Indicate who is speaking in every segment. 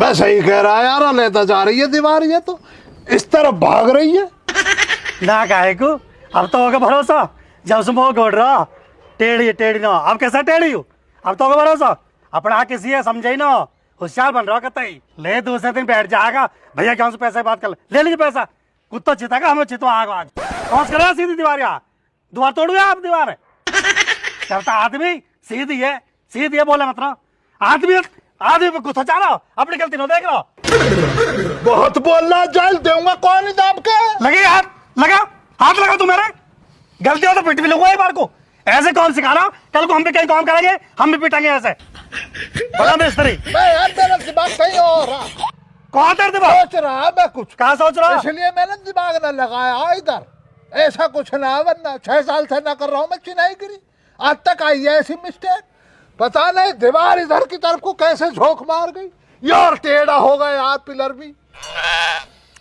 Speaker 1: मैं सही कह रहा है यार, लेता जा रही है दीवार, ये तो इस तरफ भाग रही है।
Speaker 2: ना काहे को, अब तो होगा भरोसा। जब से मोह गोड़ रहा टेढ़ी ना, अब कैसा टेढ़ी हूँ, अब तो होगा भरोसा। अपना किसी है समझे ना, होशियार बन रहा कतई। ले दूसरे दिन बैठ जाएगा, भैया क्या से पैसे बात कर ले लीजिए पैसा। कुत्ता चितागा, हमें चितवा आग आज पहुंच कर सीधी दीवार, यहाँ दीवार तोड़ूया आप दीवार है। करता आदमी सीधी है बोले मतलब आदमी पे गुस्सा चाह रहा, अपनी गलती नो देख रहा।
Speaker 1: बहुत बोलना, जेल दूंगा कौन ही दाब के।
Speaker 2: लगे हाथ लगा तू मेरे, गलती हो तो पिट भी लूंगा एक बार को। ऐसे कौन सिखा रहा, कल को हम भी कहीं काम करेंगे, हम भी पिटेंगे ऐसे। बड़ा मिस्त्री
Speaker 1: यार, मेरा दिमाग कहीं और रहा।
Speaker 2: कौन तेरे दिमाग
Speaker 1: सोच रहा मैं कुछ,
Speaker 2: कहाँ सोच रहा,
Speaker 1: इसलिए मैंने दिमाग न लगाया इधर। ऐसा कुछ ना, वरना 6 साल से ना कर रहा हूँ मैं चिनाईगिरी, आज तक आई है ऐसी मिस्टेक। पता नहीं दीवार इधर की तरफ को कैसे झोंक मार गई यार, टेढ़ा हो गया यार पिलर भी।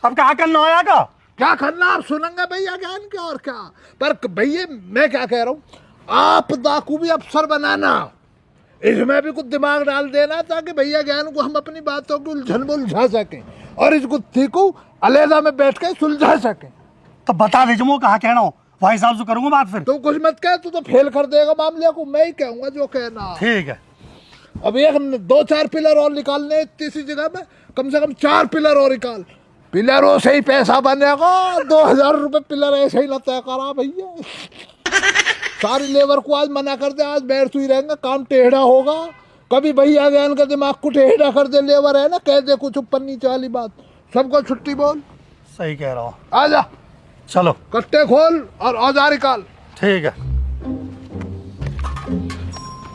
Speaker 2: अब क्या करना होया का,
Speaker 1: क्या करना आप सुनेंगे भैया ज्ञान के, और क्या। पर भैया मैं क्या कह रहा हूँ, आप डाकू भी अफसर बनाना, इसमें भी कुछ दिमाग डाल देना, ताकि भैया ज्ञान को हम अपनी बातों की उलझन में उलझा सकें और इस गुत्थी को अलहदा में बैठ के सुलझा सकें।
Speaker 2: तो बता दीजिए वो कहाँ कहना हो, वही हिसाब से करूंगा बात। फिर
Speaker 1: तुम कुछ मत कह, तू तो फेल कर देगा मामले को, मैं ही कहूंगा जो कहना।
Speaker 2: ठीक है,
Speaker 1: अब एक 2-4 पिलर और निकालने, तीसरी जगह में कम से कम 4 पिलर और निकाल, पिलरों से ही पैसा बनेगा। 2000 रुपये पिलर ऐसे ही ना तय करा भैया। सारी लेबर को आज मना कर दे, आज बैठ ही रहेंगे, काम टेढ़ा होगा। कभी भैया ज्ञान का दिमाग को टेढ़ा कर दे, लेबर है ना, कह दे कुछ ऊपर नीचे वाली बात, सबको छुट्टी बोल।
Speaker 2: सही कह रहा हूँ,
Speaker 1: आजा
Speaker 2: चलो
Speaker 1: कट्टे खोल और औजार निकाल।
Speaker 2: ठीक है।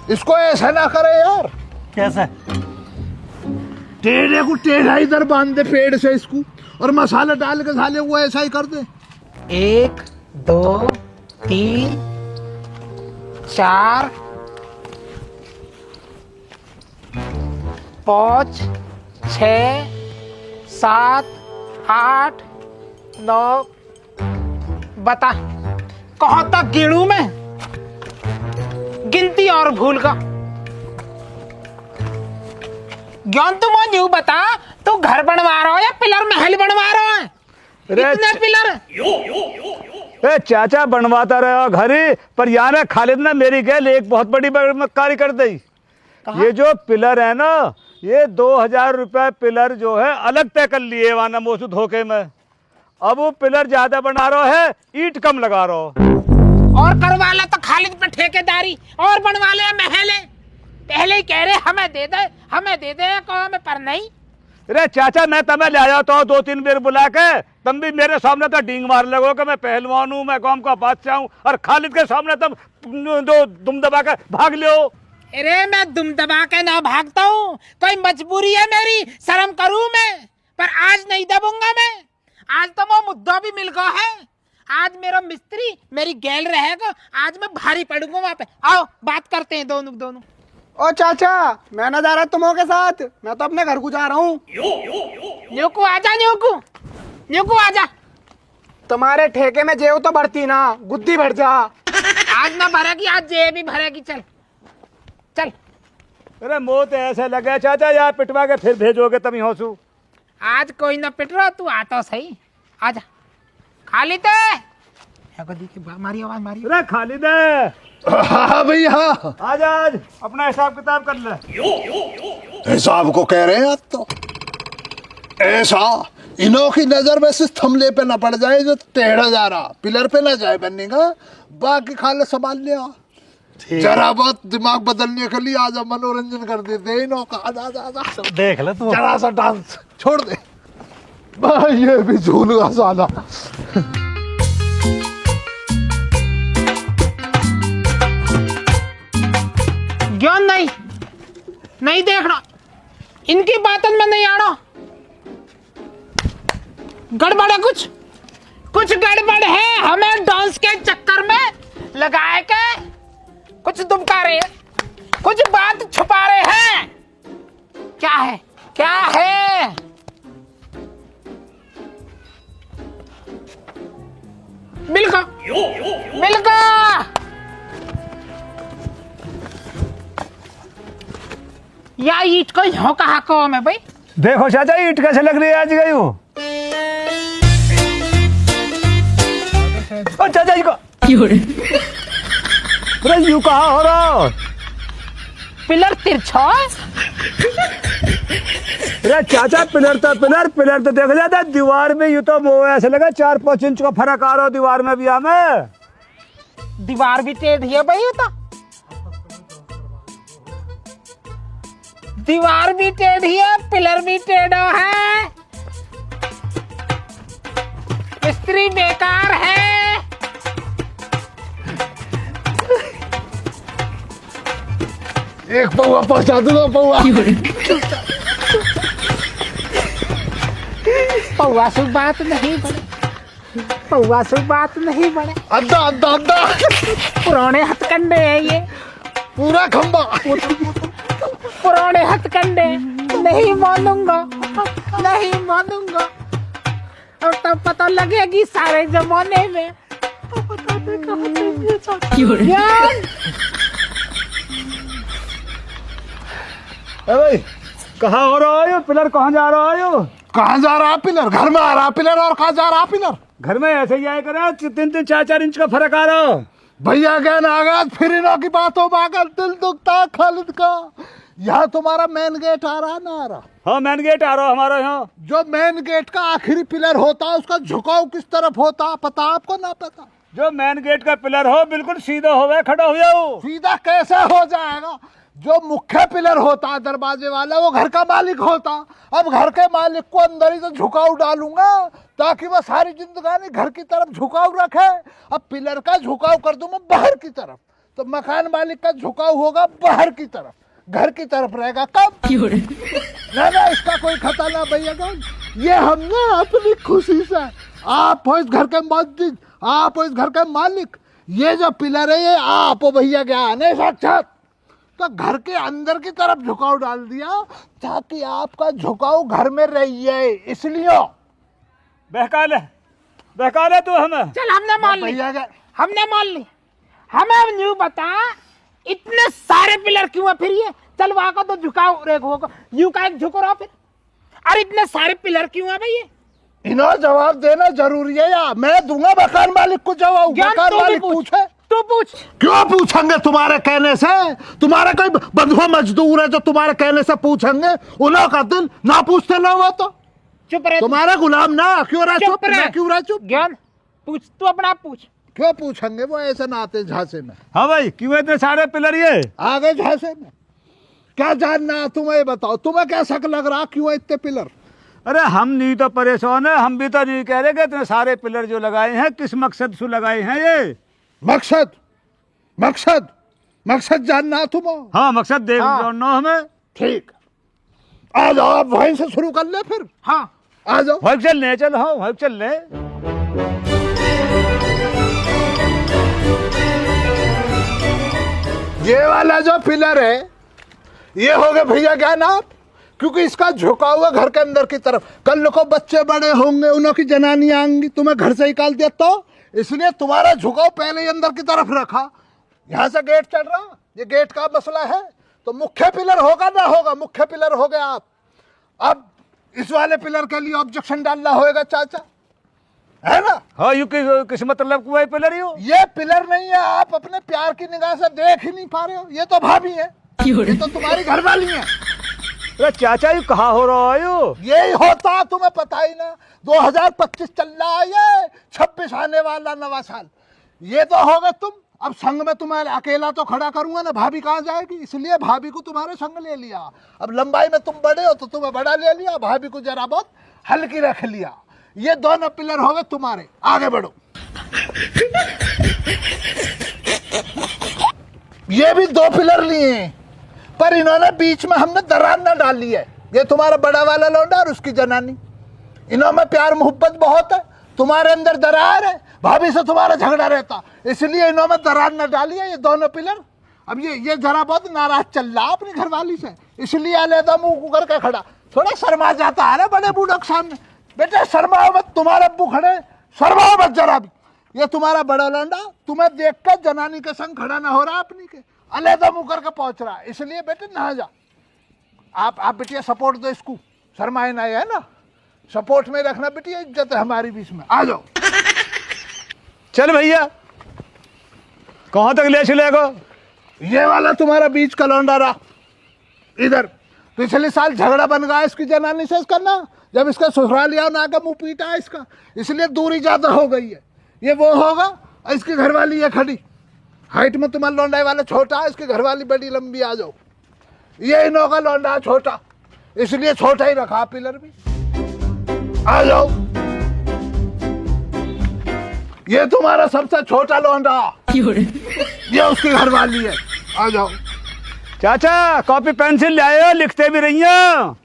Speaker 1: इसको ऐसा ना करे यार,
Speaker 2: कैसे,
Speaker 1: टेढ़े को टेढ़ा इधर बांध दे पेड़ से इसको, और मसाला डाल के साले वो ऐसा ही कर दे।
Speaker 3: 1 2 3 4 5 6 7 8 9, बता कहाँ तक गिनूं मैं, गिनती और भूल का ज्ञान। तुम यूं बता, तू घर बनवा रहा हो या पिलर महल बनवा रहा है? इतने पिलर
Speaker 4: चाचा बनवाता रहा घर ही, पर यार खालिद ने मेरी गैल एक बहुत बड़ी मक्कारी कर दी। ये जो पिलर है ना, ये 2000 रुपए पिलर जो है अलग तय कर लिए वाना मोसू धोखे में। अब वो पिलर ज्यादा बना रहा है, ईंट कम लगा रहा हो।
Speaker 3: और करवा ला तो खालिद पे ठेकेदारी, और बनवा ले महले। पहले ही कह रहे हमें दे दे कौन में, पर नहीं।
Speaker 4: अरे चाचा मैं तुम्हें ले जाता हूँ 2-3 बार बुला के, तुम भी मेरे सामने तो डींग मार लगो कि मैं पहलवान हूँ, मैं गांव का बादशाह हूँ, और खालिद के सामने तुम दुम दबा के भाग लो।
Speaker 3: अरे मैं दुम दबा के ना भागता हूँ, कोई मजबूरी है मेरी, शर्म करूँ मैं, पर आज नहीं दबूंगा मैं। आज तो वो मुद्दा भी मिल गया है, आज मेरा मिस्त्री मेरी गैल रहेगा, आज मैं भारी पड़ूंगा वहाँ पे। आओ बात करते हैं दोनों।
Speaker 5: ओ चाचा, मैं ना जा रहा तुमों के साथ, मैं तो अपने घर को जा रहा हूँ।
Speaker 3: न्यूकू आजा।
Speaker 5: तुम्हारे ठेके में जेब तो भरती ना, गुद्दी भर जा।
Speaker 3: आज ना भरेगी, आज जेब भी भरेगी। चल।
Speaker 4: अरे मोह तो ऐसे लगे चाचा, यार पिटवा के फिर भेजोगे तुम यहाँ से।
Speaker 3: आज कोई ना पिट रहा, तू आता सही, आजा। खालिद मारी आवाज मारी।
Speaker 4: अरे खालिद है,
Speaker 1: हाँ भैया
Speaker 4: आज अपना हिसाब किताब कर ले।
Speaker 1: हिसाब को कह रहे हैं, अब तो ऐसा इनों की नजर में सिर्फ थमले पे ना पड़ जाए जो टेढ़ा जा रहा, पिलर पे ना जाए बनने, बाकी खाले संभाल लिया। जरा बहुत दिमाग बदलने के लिए आज मनोरंजन कर देते हैं इनों का। आजा
Speaker 2: देख ले तू,
Speaker 1: जरा सा डांस छोड़ दे, ये भी झूल का साला।
Speaker 3: ज्ञान नहीं देखना, इनकी बातों में नहीं आना। गड़बड़ है, कुछ गड़बड़ है। हमें डांस के चक्कर में लगाए के कुछ दुमका रहे हैं, कुछ बात छुपा रहे हैं। क्या है? मिलका या ईट को यहाँ कहा को में भाई,
Speaker 4: देखो चाचा ईंट कैसे लग रही है आज गई हूँ। चाचा जी को अरे यू कहाँ हो रहा?
Speaker 3: पिलर तिरछा।
Speaker 4: अरे चाचा पिलर तो देख जाता दीवार में यूं तो वो ऐसे लगा 4-5 इंच का फर्क आ रहा हो दीवार में भी हमें।
Speaker 3: दीवार भी टेढ़ी है भाई, ये तो दीवार भी टेढ़ी है, पिलर भी टेढ़ा है, मिस्त्री बेकार है।
Speaker 1: एक पौवा पहुंचा दो पौवा।
Speaker 3: पौवा से बात नहीं बने, पौवा से बात नहीं बने।
Speaker 1: अद्धा अद्धा अद्धा
Speaker 3: पुराने हथकंडे हैं ये,
Speaker 1: पूरा खंबा।
Speaker 3: पुराने हथकंडे। नहीं मानूंगा, नहीं मानूंगा। और तब पता लगेगी सारे जमाने में। ज्ञान।
Speaker 4: भाई कहाँ हो रहा हो? पिलर कहाँ जा रहा हो?
Speaker 1: कहाँ जा रहा पिलर? घर में आ रहा पिलर। और कहाँ जा रहा पिलर?
Speaker 4: घर में ऐसे ही आया करा 3-3 4-4 इंच का फर्क आ रहा।
Speaker 1: भैया ज्ञान आ गया, फिर इनों की बातों में आकर दिल दुखता है खालिद का। यहाँ तुम्हारा मेन गेट आ रहा ना आ रहा?
Speaker 4: हाँ मेन गेट आ रहा हमारा यहाँ।
Speaker 1: जो मेन गेट का आखिरी पिलर होता है उसका झुकाव किस तरफ होता है पता आपको? ना पता?
Speaker 4: जो मेन गेट का पिलर हो बिल्कुल सीधा होवे खड़ा हो जाओ।
Speaker 1: सीधा कैसे हो जाएगा? जो मुख्य पिलर होता है दरवाजे वाला वो घर का मालिक होता। अब घर के मालिक को अंदर ही तो झुकाव डालूंगा ताकि वह सारी जिंदगानी घर की तरफ झुकाव रखे। अब पिलर का झुकाव कर दूं मैं बाहर की तरफ, तो मकान मालिक का झुकाव होगा बाहर की तरफ, घर की तरफ रहेगा कब? ना इसका कोई खतरा ना भैया जान। ये हमने अपनी खुशी से, आप हो इस घर के मस्जिद, आप हो इस घर के मालिक, ये जो पिलर है ये आप हो भैया ज्ञान है साक्षात। तो घर के अंदर की तरफ झुकाव डाल दिया ताकि आपका झुकाव घर में रहिए, इसलिए
Speaker 4: बहका ले तू हमें।
Speaker 3: चल हमने मान ली,
Speaker 1: भैया
Speaker 3: हमने मान ली। हमें न्यू बता इतने सारे पिलर क्यों है फिर? ये चल वहां का तो झुकाव रेख होगा, यू का एक झुक रहा फिर। अरे इतने सारे पिलर क्यों है भाई? ये
Speaker 1: इन्हों जवाब देना जरूरी है या मैं दूंगा मकान मालिक को जवाब? मकान मालिक पूछे
Speaker 3: तू पूछ।
Speaker 1: क्यों पूछेंगे? तुम्हारे कहने से? तुम्हारे कोई बंधुआ मजदूर है जो तुम्हारे कहने से पूछेंगे? उन्हों का दिल ना पूछते ना हुआ तो
Speaker 3: चुप रहे।
Speaker 1: तुम्हारे गुलाम ना क्यों रहा चुप? क्यों रहा चुप?
Speaker 3: ज्ञान पूछ, तू अपना पूछ।
Speaker 1: क्यों पूछेंगे? वो ऐसे ना आते झांसे में।
Speaker 4: हाँ भाई क्यों इतने सारे पिलर ये
Speaker 1: आगे झांसे में क्या जानना? तुम्हें बताओ, तुम्हें क्या शक लग रहा क्यों इतने पिलर?
Speaker 4: अरे हम नहीं तो परेशान है, हम भी तो नहीं कह रहे कि इतने सारे पिलर जो लगाए हैं किस मकसद से लगाए हैं ये?
Speaker 1: मकसद मकसद मकसद जानना तुम्हें?
Speaker 4: हाँ मकसद देख जानना हमें।
Speaker 1: ठीक, आ जाओ आप वहीं से शुरू कर ले फिर।
Speaker 3: हाँ
Speaker 1: आ जाओ
Speaker 4: वहीं चल ले, चल हाँ वहीं चल ले।
Speaker 1: ये वाला जो पिलर है ये हो गए भैया ज्ञान आप, क्योंकि इसका झुकाव हुआ घर के अंदर की तरफ। कल को बच्चे बड़े होंगे, उन्हों की जनानी आएंगी, तुम्हें घर से निकाल दिया तो इसलिए तुम्हारा झुकाव पहले ही अंदर की तरफ रखा। यहाँ से गेट चढ़ रहा, ये गेट का मसला है तो मुख्य पिलर होगा ना होगा? मुख्य पिलर हो गया आप। अब इस वाले पिलर के लिए ऑब्जेक्शन डालना होगा चाचा, है ना?
Speaker 4: हाँ यू किस मतलब को पिलर यू?
Speaker 1: ये पिलर नहीं है, आप अपने प्यार की निगाह से देख ही नहीं पा रहे हो। ये तो भाभी है, ये तो तुम्हारी घरवाली है।
Speaker 4: अरे चाचा यू कहाँ हो रहा है यू?
Speaker 1: यही होता, तुम्हें पता ही ना। 2025 चल रहा है, ये 26 आने वाला नवा साल। ये तो होगा तुम। अब संग में तुम्हें अकेला तो खड़ा करूंगा ना, भाभी कहाँ जाएगी? इसलिए भाभी को तुम्हारे संग ले लिया। अब लंबाई में तुम बड़े हो तो तुम्हें बड़ा ले लिया, भाभी को जरा बहुत हल्की रख लिया। ये दोनों पिलर हो गए तुम्हारे, आगे बढ़ो। ये भी 2 पिलर लिए हैं, पर इन्होंने बीच में हमने दरार न डाली है। ये तुम्हारा बड़ा वाला लौंडा और उसकी जनानी, इन्हों में प्यार मोहब्बत बहुत है, तुम्हारे अंदर दरार है, भाभी से तुम्हारा झगड़ा रहता, इसलिए इन्हों में दरार न डाली है। ये दोनों पिलर। अब ये जरा बहुत नाराज चल रहा अपनी घरवाली से, इसलिए अलहदा मुंह करके खड़ा, थोड़ा शर्मा जाता है ना बड़े बूढ़ों के सामने। बेटे शर्माओ मत, तुम्हारे अब्बू खड़े, शर्माओ मत जरा भी। ये तुम्हारा बड़ा लौंडा तुम्हें देख कर जनानी के संग खड़ा ना हो रहा, अपनी के अलहदा मुंह करके पहुंच रहा, इसलिए बेटे ना जा। आप बेटिया सपोर्ट दो इसको, शर्माए ना, है ना, सपोर्ट में रखना बेटी, इज्जत है हमारी बीच में। आ जाओ।
Speaker 4: चल भैया, कहाँ तक ले चलेगा?
Speaker 1: ये वाला तुम्हारा बीच का लौंडा रहा इधर, पिछले साल झगड़ा बन गया इसकी जनानी से इसका ना, जब इसका ससुराल या ना का मुंह पीटा इसका, इसलिए दूरी ज्यादा हो गई है। ये वो होगा और इसकी घरवाली है खड़ी, हाइट में तुम्हारा लौंडा वाला छोटा है, इसकी घरवाली बड़ी लंबी। आ जाओ। ये इनों का लौंडा छोटा, इसलिए छोटा ही रखा पिलर भी। आ जाओ। ये तुम्हारा सबसे छोटा लौंडा, ये उसकी घरवाली है। आ जाओ।
Speaker 4: चाचा कॉपी पेंसिल ले आए हो, लिखते भी रही हो।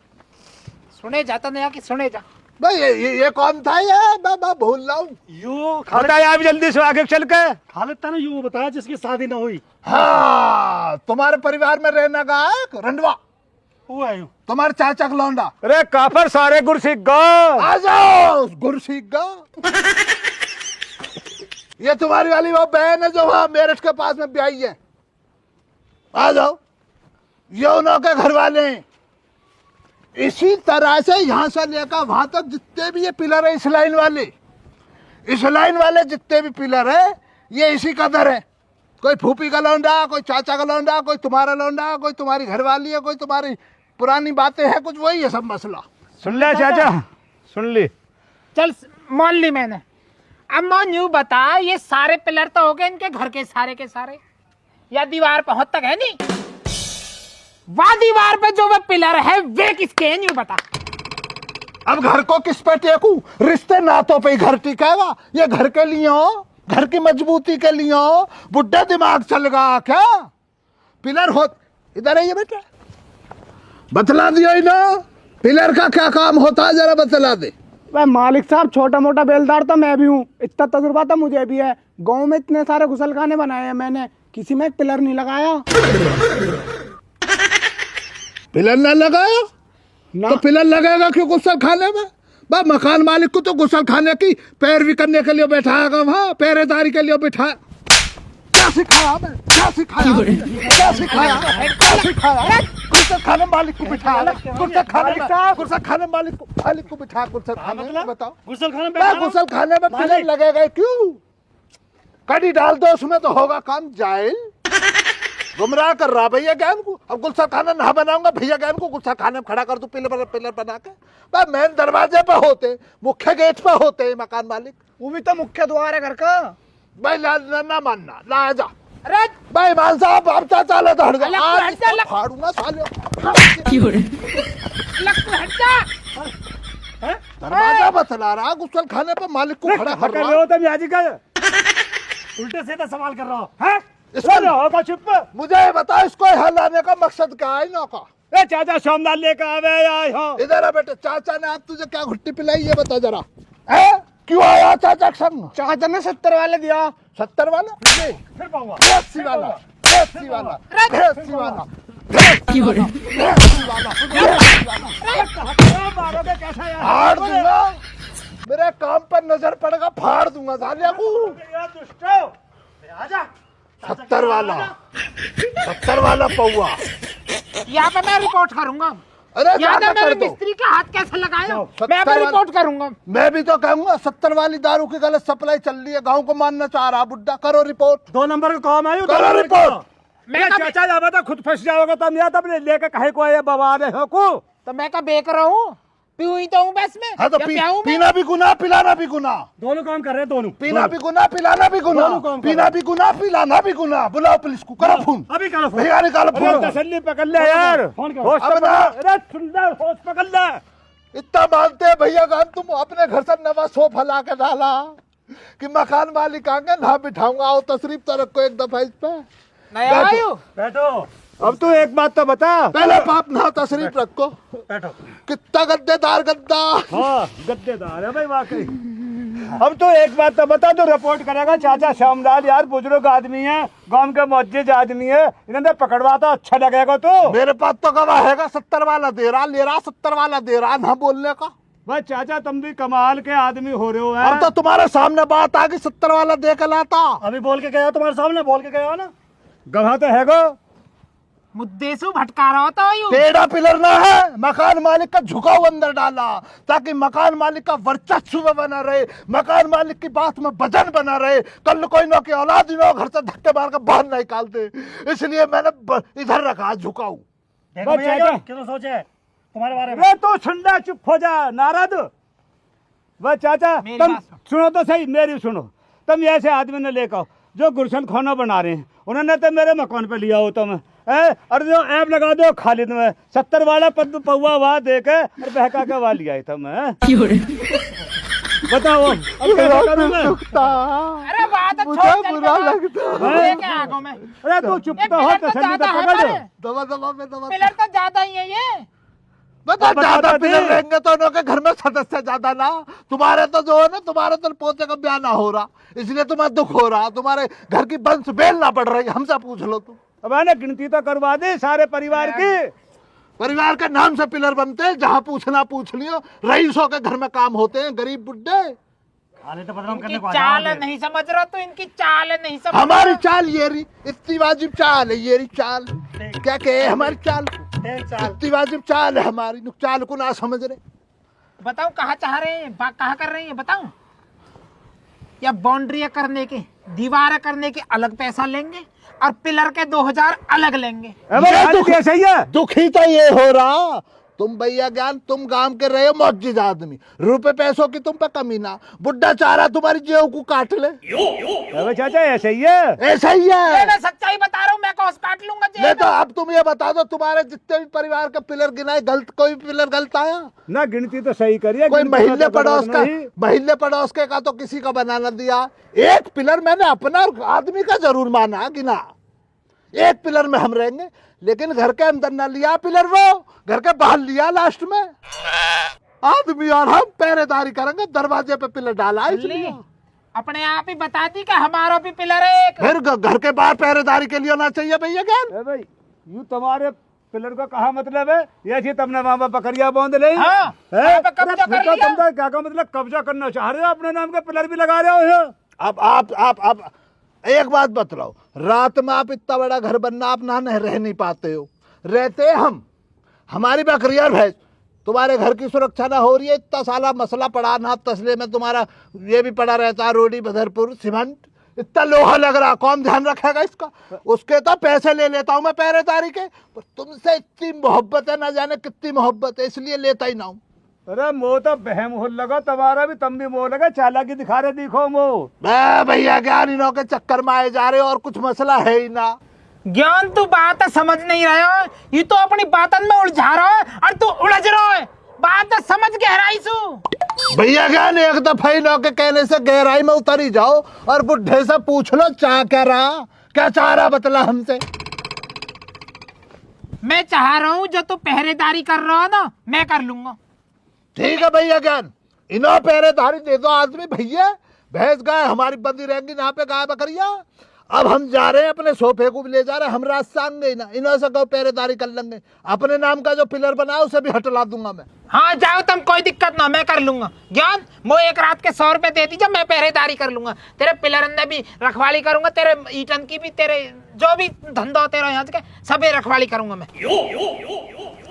Speaker 3: सुने जाता नहीं कि सुने जा।
Speaker 1: भाई ये कौन था? ये मैं भूल रहा हूँ।
Speaker 2: यू
Speaker 4: बता यार जल्दी से आगे चल के।
Speaker 2: खालिद था ना, यू बताया जिसकी शादी ना हुई।
Speaker 1: हाँ, तुम्हारे परिवार में रहने का एक रंडवा,
Speaker 2: वो है यूं।
Speaker 1: तुम्हारे चाचा का लौंडा।
Speaker 4: अरे काफर सारे गुर सीख गो।
Speaker 1: आ जाओ, गुर सीख गा। ये तुम्हारी वाली वो बहन है जो वहां मेरठ के पास में ब्याही है। आ जाओ। ये उन्हों के घर वाले हैं। इसी तरह से यहाँ से लेकर वहां तक जितने भी ये पिलर है, इस लाइन वाले जितने भी पिलर है, ये इसी कदर है। कोई फूफी का लौंडा, कोई चाचा का लौंडा, कोई तुम्हारा लौंडा, कोई तुम्हारी घरवाली है, कोई तुम्हारी पुरानी बातें हैं, कुछ वही है सब मसला।
Speaker 4: सुन ले चाचा, सुन ली।
Speaker 3: चल मान ली मैंने। अब मोन यूं बता, ये सारे पिलर तो हो गए इनके घर के सारे, या दीवार पहुंच तक है नहीं? वह दीवार पे जो वो पिलर है वे किसके हैं यूं बता।
Speaker 1: अब घर को किस पे टेकू? रिश्ते नातों पे ही घर टिकेगा। ये घर के लिए हो, घर की मजबूती के लिए हो। बुढ़ा दिमाग चल गया क्या? पिलर हो इधर है ये बेटा, बतला दियो ही ना, पिलर का क्या काम होता है जरा बतला दे।
Speaker 5: भाई मालिक साहब, छोटा मोटा बेलदार तो मैं भी हूँ, इतना तजुर्बा तो मुझे भी है। गांव में इतने सारे गुसलखाने बनाए हैं मैंने, किसी में एक पिलर नहीं लगाया।
Speaker 1: पिलर न लगाया
Speaker 5: ना।
Speaker 1: तो पिलर लगेगा क्यों गुसल खाने में? बा मकान मालिक को तो गुसल खाने की पैरवी करने के लिए बैठाएगा, वहां पहरेदारी के लिए बैठाया। क्या सिखाया मैं? क्या सिखाया? क्या सिखाया? क्या सिखाया? गुसल खाने मालिक को बिठाया, गुसल खाने मालिक को बिठा गुसल खाने में। बताओ,
Speaker 2: गुसल खाने
Speaker 1: गुसल खाने में पिलर लगेगा क्यों? कड़ी डाल दो उसमें तो होगा काम। जाहिल, गुमराह कर रहा भैया ज्ञान को। अब गुलशन खाना ना बनाऊंगा भैया ज्ञान को, गुलशन खाने में खड़ा कर दूं पिलर बना के। भाई मेन दरवाजे पे होते, मुख्य गेट पे होते मकान मालिक।
Speaker 5: वो भी तो मुख्य द्वार है घर का।
Speaker 1: भाई ना मानना, ला जा।
Speaker 3: अरे
Speaker 1: भाई मान साहब, अब चाचा ले तो हट
Speaker 3: अलग
Speaker 1: जा,
Speaker 3: तो हट जा,
Speaker 1: आज
Speaker 3: अलग।
Speaker 1: फाड़ूंगा साले।
Speaker 3: लग तो हट जा।
Speaker 1: दरवाजा बतला रहा, गुसल खाने पे मालिक को खड़ा कर रहा।
Speaker 2: उल्टे सीधे सवाल कर रहा हूँ।
Speaker 1: इसको
Speaker 2: चुप।
Speaker 1: मुझे ये बता, इसको यहाँ लाने का मकसद क्या है इनों का?
Speaker 4: ए चाचा सोमनाथ लेकर आवे आए हो।
Speaker 1: इधर आ बेटे, चाचा ने आज तुझे क्या घुट्टी पिलाई ये बता जरा। है क्यों आया चाचा के संग?
Speaker 5: चाचा ने 70 वाले दिया।
Speaker 1: 70 वाला?
Speaker 2: फिर पाऊंगा।
Speaker 1: 80 वाला, 80 वाला, 80 वाला, 80 वाला, 80 वाला। फाड़ दूंगा, मेरे काम पर नजर पड़ेगा, फाड़ दूंगा सालिया को। 70 वाला, 70 वाला पौआ।
Speaker 3: यहाँ पे मैं रिपोर्ट करूंगा।
Speaker 1: अरे
Speaker 3: याद है
Speaker 1: ज्यादा
Speaker 3: मेरे
Speaker 1: कर दो।
Speaker 3: मिस्त्री का हाथ कैसे लगाया? मैं
Speaker 1: 70
Speaker 3: पे रिपोर्ट करूंगा।
Speaker 1: मैं भी तो कहूंगा 70 वाली दारू की गलत सप्लाई चल रही है, गांव को मानना चाह रहा बुड्ढा। करो रिपोर्ट,
Speaker 2: 2 नंबर का काम है।
Speaker 1: करो रिपोर्ट।
Speaker 3: मैं का
Speaker 4: चाचा जावा तो खुद फंस जाओगे, तुम या तब लेकर कहे को आए बवा रहे हो को।
Speaker 3: तो मैं का बेक रहा हूँ, पीऊं ही तो हूँ बस में।
Speaker 1: हाँ तो
Speaker 3: या प्याऊं मैं?
Speaker 1: पीना भी गुनाह, पिलाना भी गुनाह।
Speaker 2: दोनों काम कर रहे हैं, दोनों।
Speaker 1: पीना भी गुनाह, पिलाना भी गुनाह।
Speaker 2: दोनों काम
Speaker 1: पीना भी गुनाह, पिलाना भी गुनाह। बुलाओ पुलिस को, करो फोन।
Speaker 2: अभी करो फोन।
Speaker 1: भैया निकालो
Speaker 4: अरे
Speaker 1: फोन।
Speaker 4: तसल्ली पकड़ ले यार,
Speaker 2: फोन करो।
Speaker 4: होश तो
Speaker 1: अब ना।
Speaker 4: पकड़। अरे सुंदर होश पकड़ ले।
Speaker 1: इतना मानते हैं भैया गान, तुम अपने घर से नवा सोफा ला के डाला कि मकान मालिक आएंगे ना बिठाऊंगा। आओ तशरीफ तो रखो एक दफा इस पे।
Speaker 3: नया
Speaker 1: बैठो।
Speaker 3: आयु।
Speaker 2: बैठो,
Speaker 4: अब तू एक बात तो बता।
Speaker 1: पहले पाप ना तशरीफ रखो।
Speaker 2: बैठो।
Speaker 1: कितना गद्देदार गद्दा।
Speaker 4: हाँ गद्देदार है भाई वाकई। अब तो एक बात तो बता, तो रिपोर्ट करेगा चाचा श्यामलाल यार, बुजुर्ग आदमी है, गांव के मुअज्जिज आदमी है, इन्होंने पकड़वा तो अच्छा लगेगा। तो
Speaker 1: मेरे पास तो गवाह हैगा, 70 वाला दे रहा, ले रहा 70 वाला दे रहा ना बोलने का।
Speaker 4: भाई चाचा तुम भी कमाल के आदमी हो रहे हो
Speaker 1: अब
Speaker 4: यार।
Speaker 1: तो तुम्हारे सामने बात आ गई, 70 वाला दे के लाता।
Speaker 2: अभी बोल के गया, तुम्हारे सामने बोल के गया ना।
Speaker 4: गवाह तो है गो।
Speaker 3: मुद्दे से भटका रहा होता यू।
Speaker 1: टेढ़ा पिलर ना है, मकान मालिक का झुकाव अंदर डाला ताकि मकान मालिक का वर्चस्व बना रहे, मकान मालिक की बात में वजन बना रहे, कल कोई नो की औलाद ही नो घर से धक्के मार कर बाहर नहीं निकालते, इसलिए मैंने इधर रखा झुकाऊ।
Speaker 2: देखो भैया
Speaker 4: चाचा।
Speaker 2: क्यों सोचे है तुम्हारे बारे में।
Speaker 4: अरे तो ठंडा चुप हो जा नारद। वह चाचा
Speaker 3: मेरी
Speaker 4: तुम
Speaker 3: बात सुन।
Speaker 4: सुनो तो सही, मेरी सुनो। तुम ऐसे आदमी ने लेकर आओ जो गुलशन खाना बना रहे हैं, उन्होंने तो मेरे मकान पे लिया हो तुम और जो ऐप लगा दो खालिद में 70 वाला पद पौवा वहा दे के और बहका के वहा लिया तुम। बताओ अब क्या करूं मैं?
Speaker 3: अरे बात
Speaker 1: मुझे
Speaker 3: छोड़, चल
Speaker 1: बुरा
Speaker 3: बेटा।
Speaker 1: लगता
Speaker 3: मैं क्या आगो मैं।
Speaker 4: अरे तू चुप
Speaker 3: ये
Speaker 4: तो हो
Speaker 3: पिलर
Speaker 4: तो
Speaker 3: तो
Speaker 4: सही
Speaker 3: ज्यादा
Speaker 4: तो
Speaker 3: है
Speaker 4: पकड़।
Speaker 3: पर।
Speaker 1: दबा दबा में दबा।
Speaker 3: पिलर तो ज्यादा ही है ये।
Speaker 1: बता
Speaker 4: बता
Speaker 1: ज्यादा
Speaker 4: दे।
Speaker 1: पिलर रहेंगे तो उनके घर में सदस्य ज्यादा ना, तुम्हारे तो जो है ना, तुम्हारे तो पोते का ब्याह ना हो रहा, इसलिए तुम्हें दुख हो रहा, तुम्हारे घर की वंश बेलना पड़ रही, हमसे पूछ लो तुम।
Speaker 4: अब है ना गिनती तो करवा दे सारे परिवार की।
Speaker 1: परिवार के नाम से पिलर बनते हैं, जहाँ पूछना पूछ लियो, रईसों के घर में काम होते हैं, गरीब बुड्ढे।
Speaker 2: खाली तो बदनाम करने
Speaker 3: इनकी
Speaker 2: को आ
Speaker 3: चाल
Speaker 2: जाओगे।
Speaker 3: नहीं समझ रहा तो इनकी चाल नहीं समझ
Speaker 1: हमारी
Speaker 3: रहा।
Speaker 1: चाल ये रही, इतनी वाजिब चाल है ये रही चाल। क्या कहे हमारी चाल,
Speaker 2: देख चाल।
Speaker 1: इतनी वाजिब चाल है हमारी, चाल को ना समझ रहे।
Speaker 3: बताओ कहाँ चाह रहे हैं, कहाँ कर रहे हैं बताओ। या बाउंड्री करने के, दीवार करने के अलग पैसा लेंगे और पिलर के 2000 अलग लेंगे।
Speaker 4: अब खालिद ऐसे ही है।
Speaker 1: दुखी तो ये हो रहा, तुम भैया ज्ञान, तुम गांव के रहे हो मौजिद आदमी, रुपए पैसों की तुम पे कमी ना, बुड्ढा चारा तुम्हारी जेब को काट ले,
Speaker 4: अबे चाचा ऐसे ही है।
Speaker 1: ऐसा ही
Speaker 3: ये
Speaker 1: है।
Speaker 3: मैं सच्चाई बता रहा हूँ, मैं कौस काट लूंगा
Speaker 1: नहीं
Speaker 3: जेब
Speaker 1: तो अब तुम ये बता दो, तुम्हारे जितने भी परिवार के पिलर गिनाए, गलत कोई पिलर गलत आया?
Speaker 4: ना गिनती तो सही करिए।
Speaker 1: कोई
Speaker 4: गिनती
Speaker 1: महिल्ले
Speaker 4: तो
Speaker 1: पड़ोस
Speaker 4: गड़बड़
Speaker 1: का,
Speaker 4: नहीं।
Speaker 1: महिल्ले पड़ोस के का तो किसी का बनाना दिया। एक पिलर मैंने अपना और आदमी का जरूर माना गिना, एक पिलर में हम रहेंगे, लेकिन घर के अंदर ना लिया पिलर, वो घर के बाहर लिया लास्ट में। आदमी और हम पहरेदारी करेंगे, दरवाजे पे पिलर डाला इसलिए।
Speaker 3: ली, अपने आप ही बताती कि हमारा भी पिलर है एक।
Speaker 1: फिर घर के बाहर पहरेदारी के लिए होना चाहिए भैया ज्ञान।
Speaker 4: ए भाई यूं तुम्हारे पिलर का कहा मतलब है? ये थी तुमने वहां पर बकरिया बांध ली
Speaker 3: हाँ,
Speaker 4: हैं?
Speaker 3: वहाँ पे कब्जा
Speaker 4: अरे
Speaker 3: कर
Speaker 4: फिर तो
Speaker 3: लिया।
Speaker 4: तुम तो क्या का मतलब कब्जा करना चाह रहे हो, अपने नाम के पिलर भी लगा रहे हो।
Speaker 1: अब आप एक बात बतलाओ, रात में आप इतना बड़ा घर बनना, आप ना रह नहीं पाते हो, रहते हम, हमारी बकरियां भैंस, तुम्हारे घर की सुरक्षा ना हो रही है, इतना साला मसला पड़ा ना, तसले में तुम्हारा ये भी पड़ा रहता है, रोडी बदरपुर सीमेंट, इतना लोहा लग रहा, कौन ध्यान रखेगा इसका? उसके तो पैसे ले लेता हूं मैं पहरेदारी के, पर तुमसे इतनी मोहब्बत है, ना जाने कितनी मोहब्बत है, इसलिए लेता ही ना हूं।
Speaker 4: अरे मोह तो बहम हो लगा तुम्हारा भी, तुम भी मोह लगा, चालाकी दिखा रहे, दिखो मोह।
Speaker 1: भैया ज्ञान इनों के चक्कर में आए जा रहे हो और कुछ मसला है ही ना।
Speaker 3: ज्ञान तू बात समझ नहीं रहे हो, ये तो अपनी बातन में उलझा रहा है और तू उलझ रहा है, बात समझ गहराई सु।
Speaker 1: भैया ज्ञान एक दफा इनों के कहने से गहराई में उतर ही जाओ और बुढ़े से पूछ लो चाह क्या रहा, क्या चाह रहा बतला हमसे।
Speaker 3: मैं चाह रहा हूँ जो तू पहरेदारी कर रहा है ना, मैं कर लूंगा।
Speaker 1: ठीक है भैया ज्ञान, इनो पहरेदारी दे दो आदमी, भैया भैंस गाय हमारी बंदी रहेंगी यहाँ पे, गाय बकरिया। अब हम जा रहे हैं, अपने सोफे को भी ले जा रहे हैं, हम रास्ता आएंगे ना, इन्हों से कहो पहरेदारी कर लेंगे, अपने नाम का जो पिलर बना है उसे भी हटला दूंगा मैं।
Speaker 3: हाँ जाओ तुम, कोई दिक्कत ना, मैं कर लूंगा। ज्ञान वो एक रात के 100 रुपए दे दीजिए, मैं पहरेदारी कर लूंगा, तेरे पिलर अंदर भी रखवाली करूंगा, तेरे ईटन की भी, तेरे जो भी धंधा हो तेरा यहाँ के सभी रखवाली करूंगा मैं।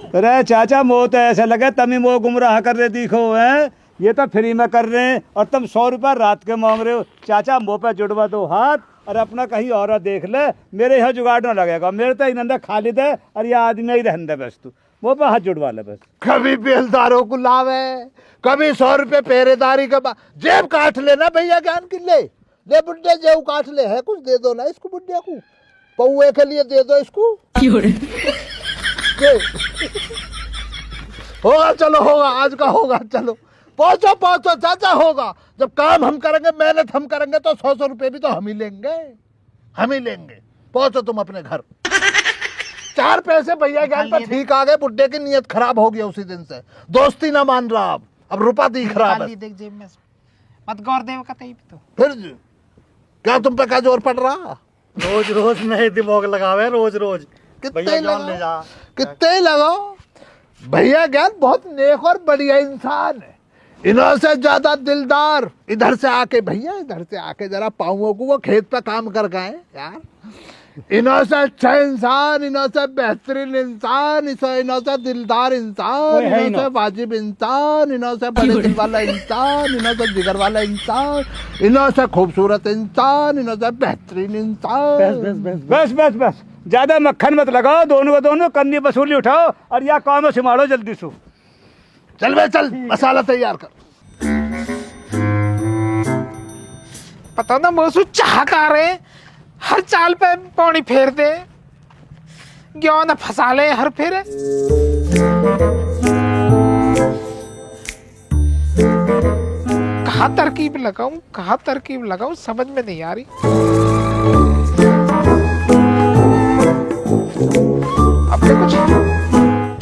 Speaker 4: अरे चाचा मोह तो ऐसे लगे तुम ही मोह गुमराह कर रहे, दिखो है ये तो फ्री में कर रहे हैं और तुम 100 रुपया रात के मांग रहे हो। चाचा मुँह पे जुड़वा दो हाथ और अपना कहीं और देख ले, मेरे यहाँ जुगाड़ ना लगेगा, मेरे तो इन्हें खालिद है और ये आदमी ही रहने दे, बस तू मुँह पे हाथ जुड़वा ले बस।
Speaker 1: कभी बेलदारों को लावे, कभी 100 रुपये पहरेदारी का जेब काट लेना भैया ज्ञान की, ले बुड्ढे जेब काट ले, है कुछ दे दो ना इसको, बुड्ढे को पौए के लिए दे दो इसको। होगा, चलो होगा, आज का होगा, चलो पहुंचो पहुंचो चाचा, होगा। जब काम हम करेंगे, मेहनत हम करेंगे तो 100 रुपये भी तो हम ही लेंगे, हम ही लेंगे। पहुंचो तुम अपने घर। 4 पैसे भैया ज्ञान पर ठीक आ गए, बुड्ढे की नीयत खराब हो गया उसी दिन से, दोस्ती ना मान रहा, अब रुपया दिख रहा है।
Speaker 3: देख जेब में मत गौर देव का तो
Speaker 1: फिर क्या तुम पे क्या जोर पड़ रहा?
Speaker 2: रोज रोज नए दिमाग लगावे, रोज रोज
Speaker 1: कितने
Speaker 2: भैया
Speaker 1: ही
Speaker 2: जान ले जा।
Speaker 1: लगाओ, कितने ही लगाओ। भैया ज्ञान बहुत नेक और बढ़िया इंसान है, इन्हों से ज्यादा दिलदार इधर से आके भैया, इधर से आके जरा पाँवों को वो खेत पे काम कर गए यार। इन्हों से अच्छा इंसान, इन्हों से बेहतरीन इंसान, इन्हों से दिलदार इंसान, इन्हों से वाजिब इंसान, इन्हों से बड़े दिल वाला इंसान, इन्हों से जिगर वाला इंसान, इन्हों से खूबसूरत इंसान, इन्हों से बेहतरीन इंसान।
Speaker 4: बस बस बस, ज्यादा मक्खन मत लगाओ, दोनों को दोनों कन्नी वसूली उठाओ और या काम संभालो जल्दी से।
Speaker 1: चल बे चल, मसाला तैयार कर।
Speaker 3: पता ना मौसू चाहता रहे, हर चाल पे पौड़ी फेर दे, क्यों ना फंसा ले हर फेरे। कहाँ तरकीब लगाऊं, कहाँ तरकीब लगाऊं, समझ में नहीं आ रही। अब तो कुछ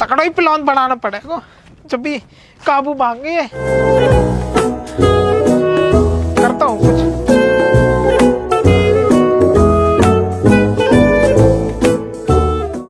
Speaker 3: तकड़ा ही प्लान बनाना पड़ेगा जब भी काबू मांगे। करता हूँ कुछ।